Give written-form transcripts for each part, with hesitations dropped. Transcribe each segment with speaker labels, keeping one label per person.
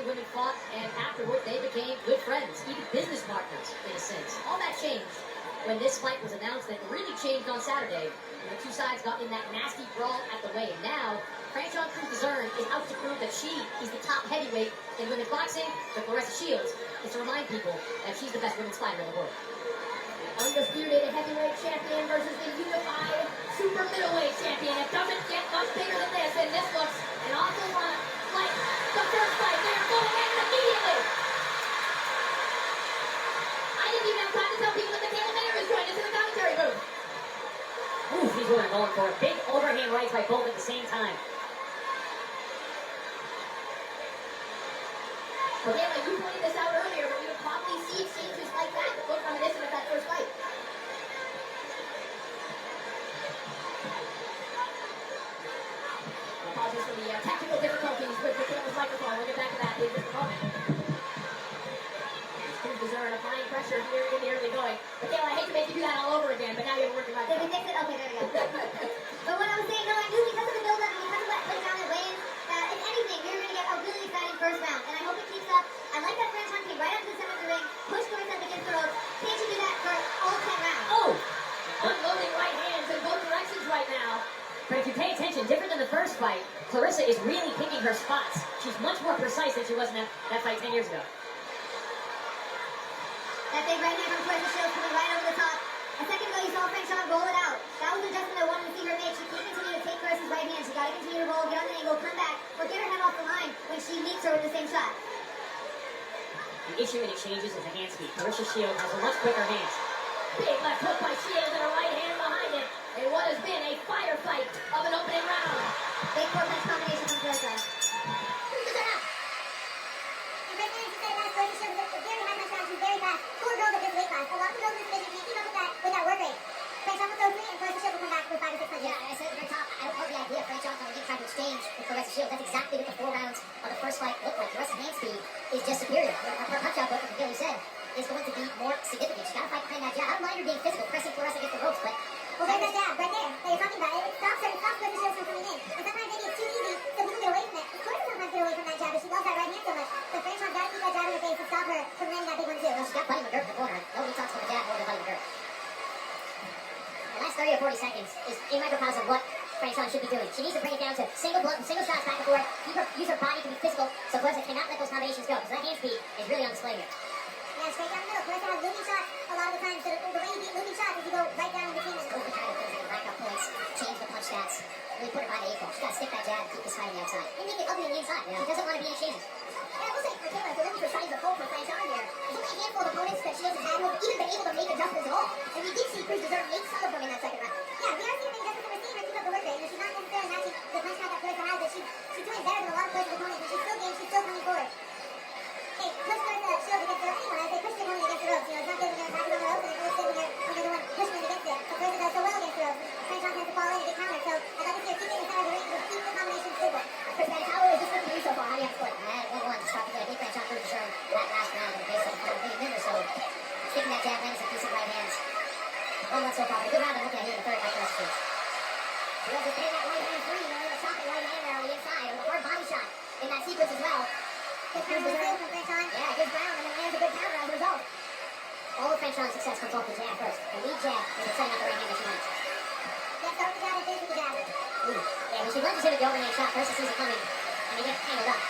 Speaker 1: two women fought, and afterward they became good friends, even business partners in a sense. All that changed when this fight was announced, and it really changed on Saturday when the two sides got in that nasty brawl at the weigh. Now, Dezurn is out to prove that she is the top heavyweight in women's boxing. But Clarissa Shields is to remind people that she's the best women's fighter in the world. Undisputed heavyweight champion versus the unified super middleweight champion. It doesn't get much bigger than this, and this looks an awful lot like the first fight. They're going at it immediately. I didn't even have time to tell people that Michaela Mayer is joining us in the commentary booth. Ooh, these women going for a big overhand rights by both at the same time. Michaela, you pointed this out earlier, but we would probably see exchanges like that that look reminiscent of that first fight. Apologies for the technical difficulties with Michaela's microphone. We'll get back to that in just a moment. Dezurn applying pressure here in the early going. Michaela, I hate to make you do that all over again, but now you're working right.
Speaker 2: Did we fix it? Okay, there we go. But what I was saying, no, I knew because of the build-up and because of what went down and weigh-in, that if anything, we were going to get a really exciting first round. And I hope it keeps up. I like that French came right up to the center of the ring, pushed Clarissa up against the ropes. Can't you do that for all 10 rounds?
Speaker 1: Oh! Unloading right hands in both directions right now. But if you pay attention, different than the first fight, Clarissa is really picking her spots. She's much more precise than she was in that fight 10 years ago.
Speaker 2: That big right hand from Clarissa Shields coming right over the top. A second ago, you saw French roll it out. That was the adjustment I wanted to see her make. She can't continue to take Clarissa's right hand. She got to continue to roll, get on the angle, come back, or get her head off the line when she meets her with the same shot.
Speaker 1: The issue in exchanges is the hand speed. Clarissa Shields has a much quicker hands. Big left hook by Shields and a right hand behind it. In what has been a firefight of an opening round.
Speaker 2: Big four-punch combination from Clarissa. Very fast. Four girls at this weight class. A lot of girls in this division can't keep up with that work rate. French will throw three, and Clarissa Shields will come back with 5 or 6 punches.
Speaker 1: Yeah, and I said at the very top, I don't love the idea of French when he tried to exchange with Clarissa Shields. That's exactly what the 4 rounds of the first fight looked like. Clarissa's hand speed is just superior. Her punch-out book, like Billy said, is going to be more significant. She's got to fight behind that jab. I don't mind her being physical, pressing Clarissa against the ropes, but...
Speaker 2: Well, there's that jab right there that you're talking about. It stops her, it stops Clarissa Shields from coming in. And sometimes maybe it's too easy so people get away from it. Clarissa sometimes get away from that jab, but she loves that right hand so much. So French got to keep that jab in her face and stop her from landing that big one too.
Speaker 1: Well, she's got Buddy McGirt in the corner. Nobody talks about the jab more than Buddy McGirt. The last 30 or 40 seconds is a microcosm of what French should be doing. She needs to bring it down to single shots back and forth, use her body to be physical, so Clarissa cannot let those combinations go, because that hand speed is really on display here.
Speaker 2: Yeah, straight down the middle. Clarissa has looping shots a lot of the time, so the way you beat looping shots is you go right down in between them.
Speaker 1: Those are the kind of things that can rack up points, change the punch stats, really put her by the 8 ball. She's got to stick that jab, keep this fight on the outside, and make it ugly on the inside. Yeah. She doesn't want to be in exchanges.
Speaker 2: Yeah, I will say, for Taylor, if you're looking for signs of hope for French here, there's only a handful of opponents that she hasn't had who have even been able to make adjustments at all. And we did see Dezurn make some of them in that second round. Yeah, we are seeing adjustments in receiver, keep up the work rate. She's not necessarily matching the punch count that Clarissa has, but she's doing better than a lot of players' opponents, and she's still game, she's still coming forward. Hey, push Clarissa Shields against the ropes. Anyone, I say push the opponent against the ropes. You know, it's not good when you're attacking on the ropes, and it feels good when you're the one pushing them against it. So Clarissa does so well against the ropes. French tends to fall in and get countered, so I'd like to see her keep it inside of the ring, just keep the combination simple.
Speaker 1: Chris, how is this looking to you so far? How do you have to score? I had 1-1 to start to get a big French through Dezurn that last round in the base of maybe a minute or so. Sticking that jab, landing some decent right hands. 1-1 so far, but a good round to look at here in the third by Clarissa Shields. She was just hitting that right hand free, you know, the chopping right hand there on the inside, with a hard body shot in that sequence as well.
Speaker 2: Good counter from French on.
Speaker 1: Yeah, good ground, and then lands a good counter as a result. All of French success comes off the jab first. The lead jab is setting up the right hand that she wants.
Speaker 2: Yeah, start with the jab and finish with the jab.
Speaker 1: Ooh. Yeah, when she lunges into the overhand shot, Clarissa sees it coming, and they get tangled up.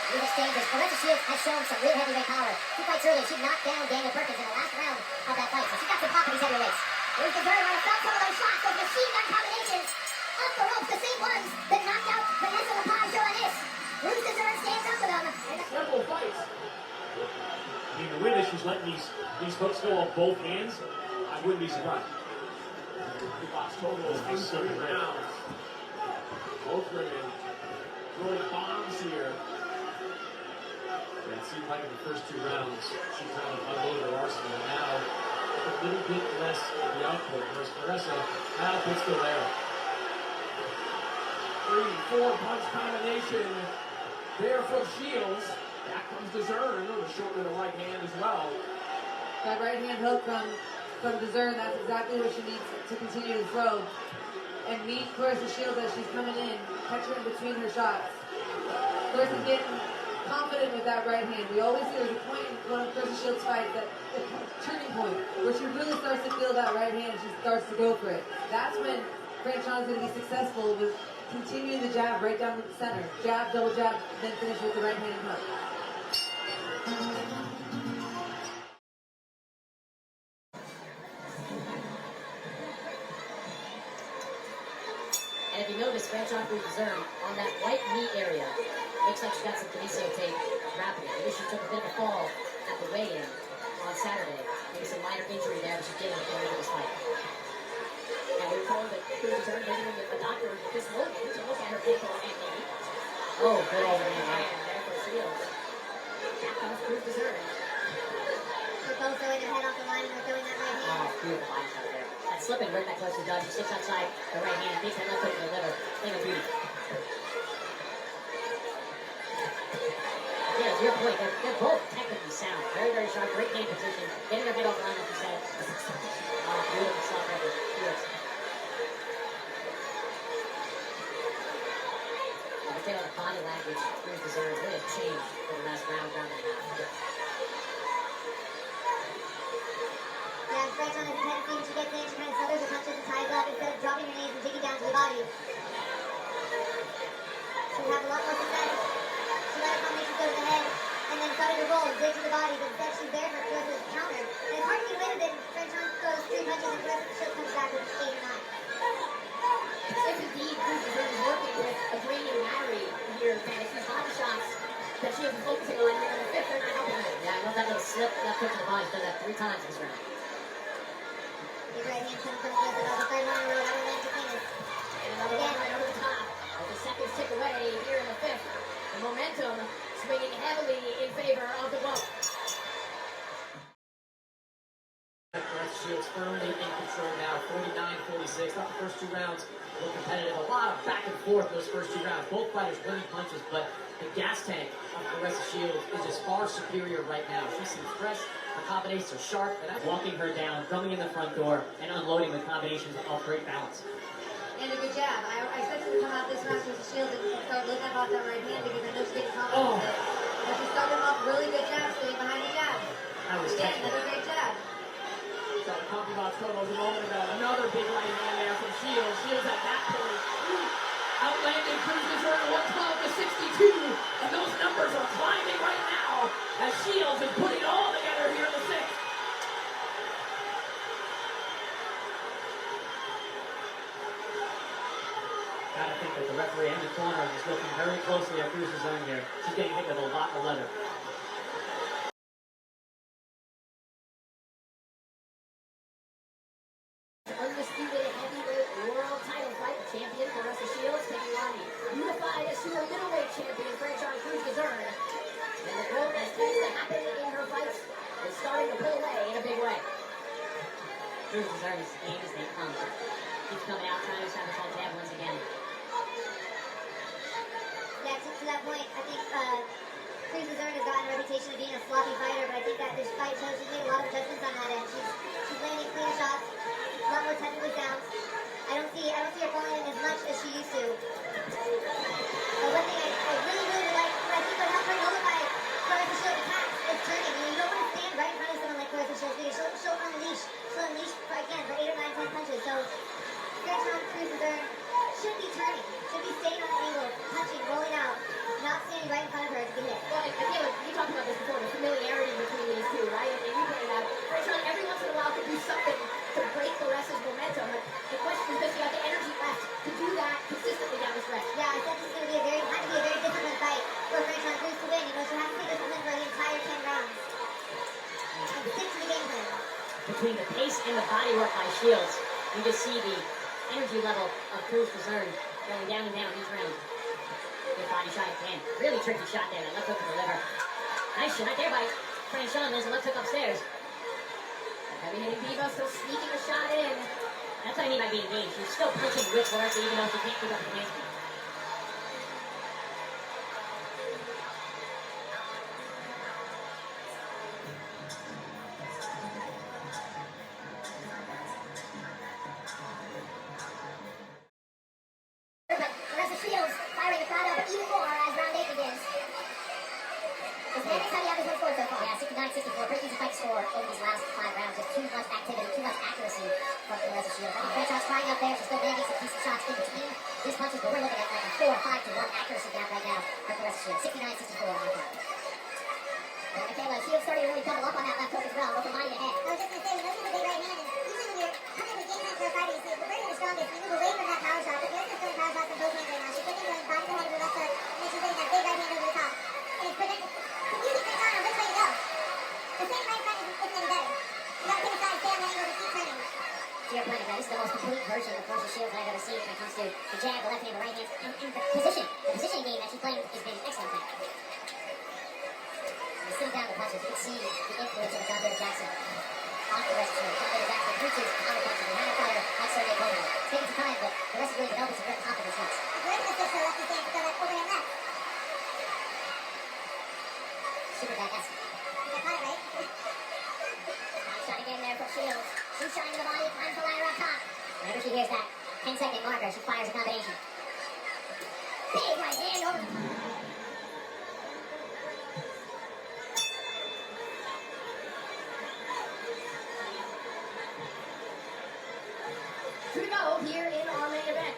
Speaker 1: These exchanges. Clarissa Shields has shown some real heavyweight power. 2 fights earlier, she knocked down Daniel Perkins in the last round of that fight, so she got some pop in these heavyweights. Here's Dezurn, might have felt some of those shots, those machine gun combinations. Up the ropes, the same ones that knocked out Vanessa LaPage on this. Bruce Dezurn stands up with them.
Speaker 3: Several fights. I mean, the way that she's letting these hooks go off both hands, I wouldn't be surprised. The box total is 30 rounds. Both women throwing bombs here. Yeah, it seemed like in the first 2 rounds, she kind of unloaded her arsenal. Now, a little bit less of the output. Whereas Clarissa, output's still there. 3-4 punch combination there from Shields. Back comes Dezurn with a short little right hand as well.
Speaker 4: That right hand hook from Dezurn, that's exactly what she needs to continue to throw. And meet Clarissa Shields as she's coming in. Catch her in between her shots. Clarissa's getting confident with that right hand. We always see there's a point in one of Clarissa Shields' fights, that the turning point, where she really starts to feel that right hand and she starts to go for it. That's when Franchon's going to be successful with continuing the jab right down the center. Jab, double jab, then finish with the right hand and hook.
Speaker 1: And if you notice, Franchon through Dezurn on that white knee area, looks like she got some kinesio tape wrapping it. Maybe she took a bit of a fall at the weigh-in on Saturday. Maybe some minor injury there, but she's dealing with going into this fight. And we're told that through Dezurn visiting with the doctor this morning to look at her ankle and knee. Oh, good overhand right there for Shields. That comes through Dezurn.
Speaker 2: They're both throwing their head off the line and they're throwing that right hand.
Speaker 1: Oh, beautiful body shot there. That slipping work that Clarissa does. She sticks outside the right hand, takes that left hook to the liver. Thing of beauty. Yeah, to your point, they're both technically sound. Very, very sharp. Great game position. Getting their head off the line, like you said. Oh, beautiful slot right there. Beautiful. I can tell the body language through Dezurn really has changed for the last round and a half.
Speaker 2: Yeah, Franchon has a tendency when she gets in, she kind of smothers her punches and ties up instead of dropping her knees and digging down to the body. She would have a lot more success. She let her combinations go to the head and then started to roll and dig to the body, but instead she's there for Clarissa's counter. And it's hard to get away with it. Franchon throws 3 punches and Clarissa comes back with 8 or 9.
Speaker 1: If indeed Cruz Dezurn is working with a draining battery here, and it's these body shots that she has been focusing on here in the fifth, they're not helping her. Yeah, I love that little slip, left hook to the body. She's done that 3 times this round.
Speaker 2: Big right hand coming from Clarissa. That was the third one in a row. That one lands to cleanest.
Speaker 1: And another one right over the top. As the seconds tick away here in the fifth, the momentum swinging heavily in favor of the boat.
Speaker 3: Clarissa Shields firmly in control now, 49-46. Thought the first 2 rounds were competitive. A lot of back and forth those first 2 rounds. Both fighters winning punches, but the gas tank of Clarissa Shields is just far superior right now. She seems fresh, her combinations are sharp, and that's walking her down, coming in the front door, and unloading with combinations of great balance.
Speaker 4: And a good jab. I expected her to come out this round with the Shields and start looking off that right hand because I know she's getting confident with it. But she started off really good jab, staying behind the jab.
Speaker 3: That was
Speaker 4: Again,
Speaker 3: technical.
Speaker 4: another great jab.
Speaker 3: So the CompuBox promos a moment ago. Another big right hand there from Shields. Shields at that point outlanding Cruz Dezurn 112-62. And those numbers are climbing right now as Shields is putting it all together here in the 6th. Gotta think that the referee in the corner is looking very closely at Cruz Dezurn here. She's getting hit with a lot of leather.
Speaker 1: Undisputed heavyweight world title fight. Champion Clarissa Shields taking on the unified super middleweight champion Franchon Cruz Dezurn. And the quote, as tends to happen in her fights, is starting to pull away in a big way. Cruz Dezurn is game as they come. Keeps coming out trying to establish that jab once again.
Speaker 2: Yeah, to that point, I think Cruz Dezurn has gotten a reputation of being a sloppy fighter, but I think that this fight shows she's made a lot of adjustments on that end. She's landing cleaner shots, a lot more technically sound. I don't see her falling in as much as she used to. But one thing I really, really like, what I think would help her nullify Clarissa Shields' attacks is turning. You don't want to stand right in front of someone like Clarissa Shields because she'll unleash again for 8 or 9, 10 punches. So Franchon Cruz Dezurn should be turning, should be staying on the angle, punching, rolling out, not standing right in front of her to get hit.
Speaker 1: Well, I feel like you talked about this before, the familiarity between these two, right? And you pointed out, Franchon every once in a while could do something to break Clarissa's momentum. But the question is, does she have the energy left to do that consistently down the stretch?
Speaker 2: Yeah, I said this is going to be a very disciplined fight for Franchon Cruz to win. You know, she has to be disciplined for the entire 10 rounds. And stick to the game plan.
Speaker 1: Between the pace and the body work by Shields, you just see the energy level of Cruz Dezurn going down and down each round. Good body shot again. Really tricky shot there. That left hook to the liver. Nice shot there by Franchon. There's a left hook upstairs. Heavy hitting Diva still sneaking a shot in. That's what I mean by being game. She's still punching with Clarissa even though she can't keep up the pace.
Speaker 2: But Clarissa Shields firing the crowd up even more as round 8 begins. 5-1 accuracy gap right now for Clarissa Shields. 69-64 knockout. And Michaela Shields starting to really double up on that left hook as well. With the body to head. I was just going to say, when those have a big right hand, and usually when you're coming to game plan for a fighter, you see, we're bringing the strongest. You move away from that power shot. But Clarissa's throwing power shots on both hands right now. She's putting going body to head with her left hook, and then she's hitting that big right hand over the top. And it's confusing Franchon on which way to go. The same right front isn't any better. You got to pick a side, stay on the angle, but keep turning. To your point, this is the most complete version of Clarissa Shields that I've ever seen when it comes to the jab, the left hand, the right hand, and the position. The positioning game that she's playing has been excellent now. And sitting down the punches, you can see the influence of John David Jackson on Clarissa Shields. John David Jackson reaches power punches and hammer fighter like Sergey Kovalev. It's taking some time, but Clarissa's really developing some real confidence hits. Clarissa sticks her lefty stance to throw that overhand left. Super badass. I got it right. Nice shot again there from Shields. She's shot in the body, climbs the ladder up top. Whenever she hears that 10-second marker, she fires a combination. Big right hand over.
Speaker 1: Two to go here in our main event.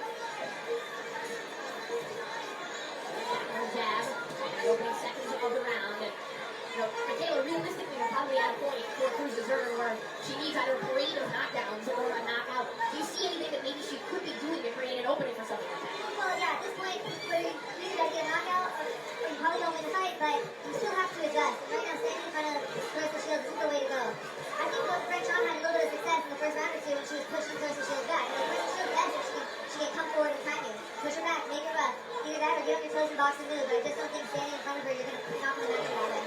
Speaker 1: Jab, the opening seconds of the round. And, you know, Michaela, realistically, we're probably at a point for Cruz Dezurn where she needs either a parade of knockdowns or a knockout. Do you see anything that maybe she could be doing to create an opening for something like that?
Speaker 2: Well, yeah, at this point, where you either got to get a knockout or you probably don't win the fight, but you still have to adjust. And right now, standing in front of Clarissa Shields isn't the way to go. I think what Franchon had a little bit of success in the first round or two when she was pushing Clarissa Shields back. You know, Clarissa Shields best if she can come forward and time you. Push her back, make her rough. Either that or get on your toes and box and move. But I just don't think standing in front of her, you're going to knock her match that way.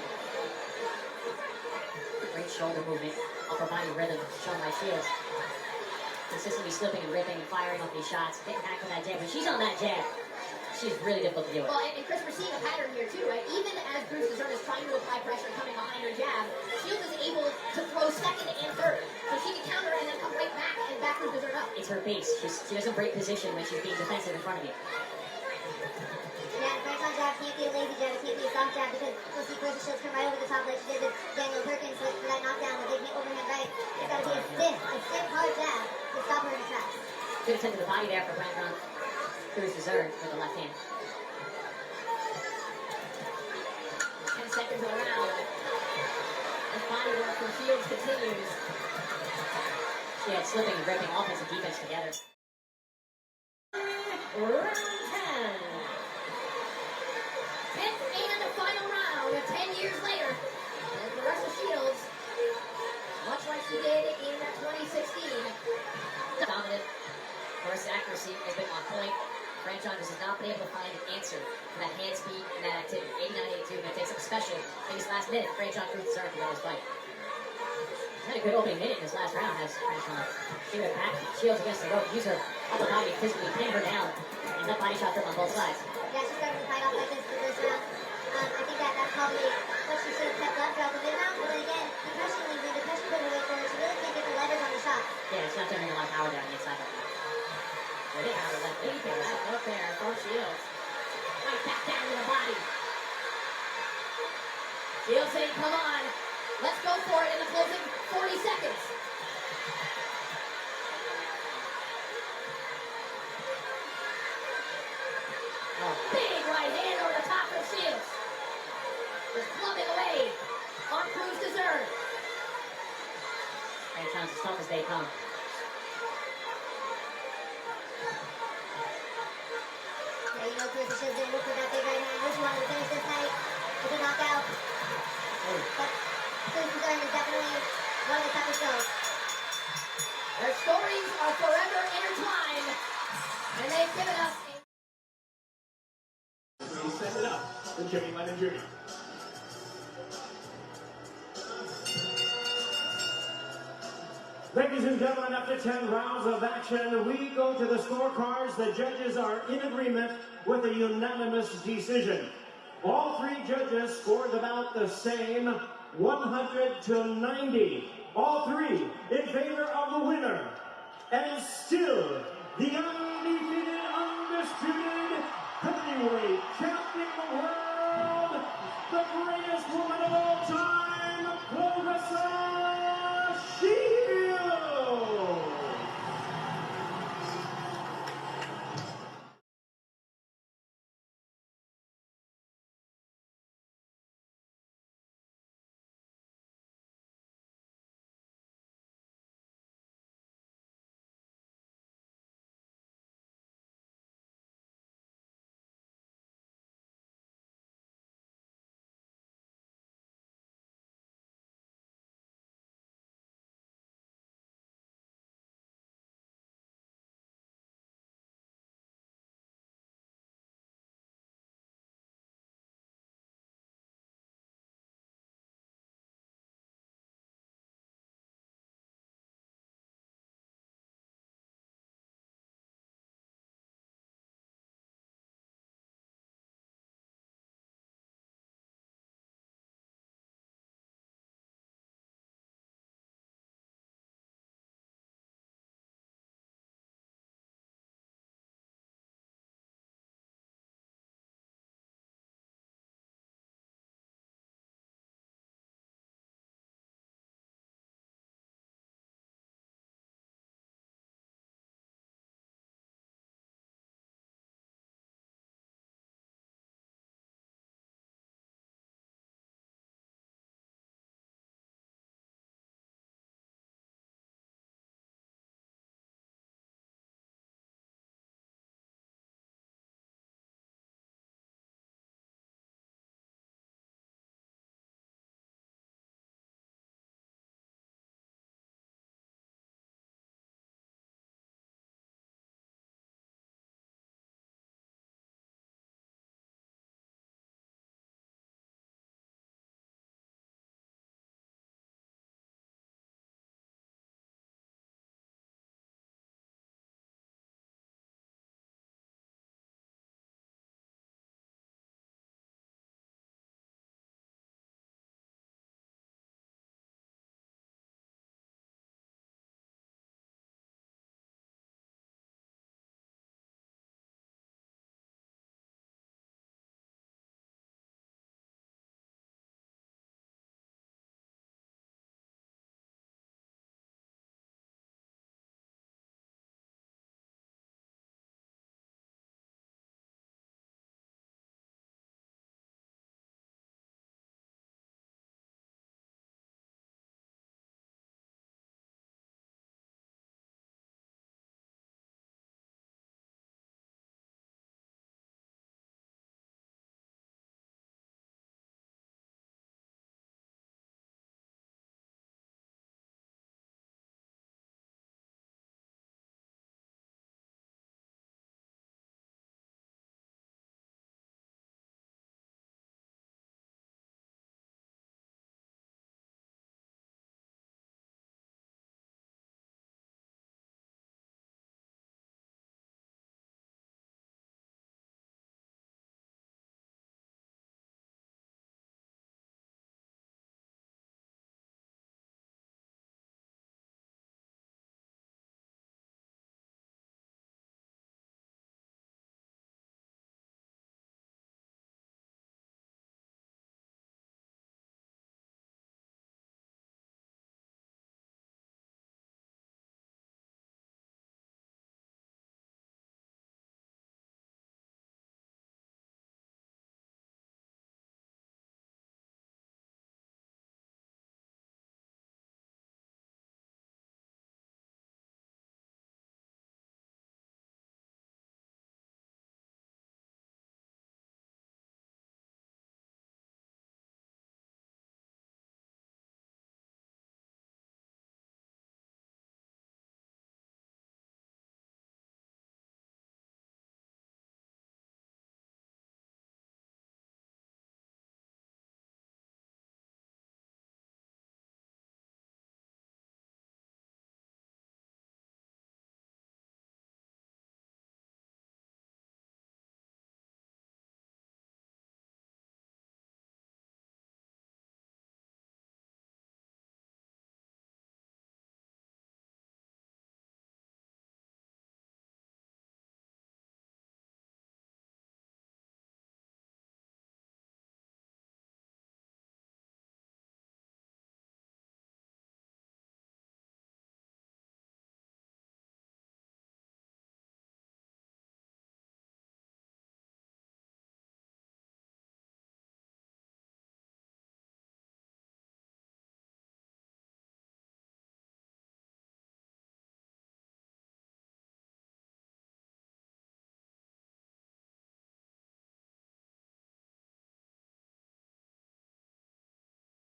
Speaker 1: Great shoulder movement, upper body rhythm shown by Shields. Consistently slipping and ripping and firing off these shots, getting back to that jab. When she's on that jab, she's really difficult to deal with. Well, and Chris, we're seeing a pattern here too, right? Even as Cruz Dezurn is trying to apply pressure coming behind her jab, Shields is able to throw second and third. So she can counter and then come right back and back Cruz Dezurn up. It's her base. She doesn't break position when she's being defensive in front of you.
Speaker 2: Yeah, and Franchon's jab can't be a lazy jab, it can't be a soft jab because you'll see Clarissa Shields come right over the top like she did with Daniel Perkins for that knockdown, the big overhand right. It's got to be a stiff, hard jab to stop her in her tracks.
Speaker 1: Good attempt to the body there for Franchon. Cruz Dezurn with the left hand. 10 seconds of the round. And body work from Shields continues. She had slipping and ripping offense and defense together. Round 10. 10th and the final round, 10 years later. And Clarissa Shields, much like she did in 2016, dominant. First accuracy has been on point. Franchon just has not been able to find an answer for that hand speed and that activity. 89-82, going to take something special in this last minute. Franchon Cruz Dezurn to win this fight. He's had a good opening minute in this last round, has Franchon. She would back Shields against the rope, use her upper body to physically pin her down, and that body shots up on both sides.
Speaker 2: Yeah, she started to fight off like this for this round. I think that's probably what she should have kept up throughout the mid-round, but then again, the pressure leaves in, the pressure put her away forward, she really can't get the leverage on the shot.
Speaker 1: Yeah, it's not turning a lot of power down the inside right now. They have a left knee there, up there from Shields. Right back down to the body. Shields saying, come on, let's go for it in the closing 40 seconds. A big right hand over the top of Shields. Just clubbing away on Cruz Dezurn. Franchon's as tough as they come.
Speaker 2: Yeah, you know Clarissa Shields didn't look for that big right hand. She wanted to finish this fight with a knockout. But Cruz Dezurn is definitely one of the toughest goals.
Speaker 1: Their stories are forever intertwined, and they've given us
Speaker 3: He set it up for Jimmy Lennon Jr.
Speaker 5: Ladies and gentlemen, after 10 rounds of action, we go to the scorecards. The judges are in agreement with a unanimous decision. All three judges scored about the same, 100-90. All three in favor of the winner. And still, the undefeated, undisputed heavyweight champion of the world, the greatest woman of all time.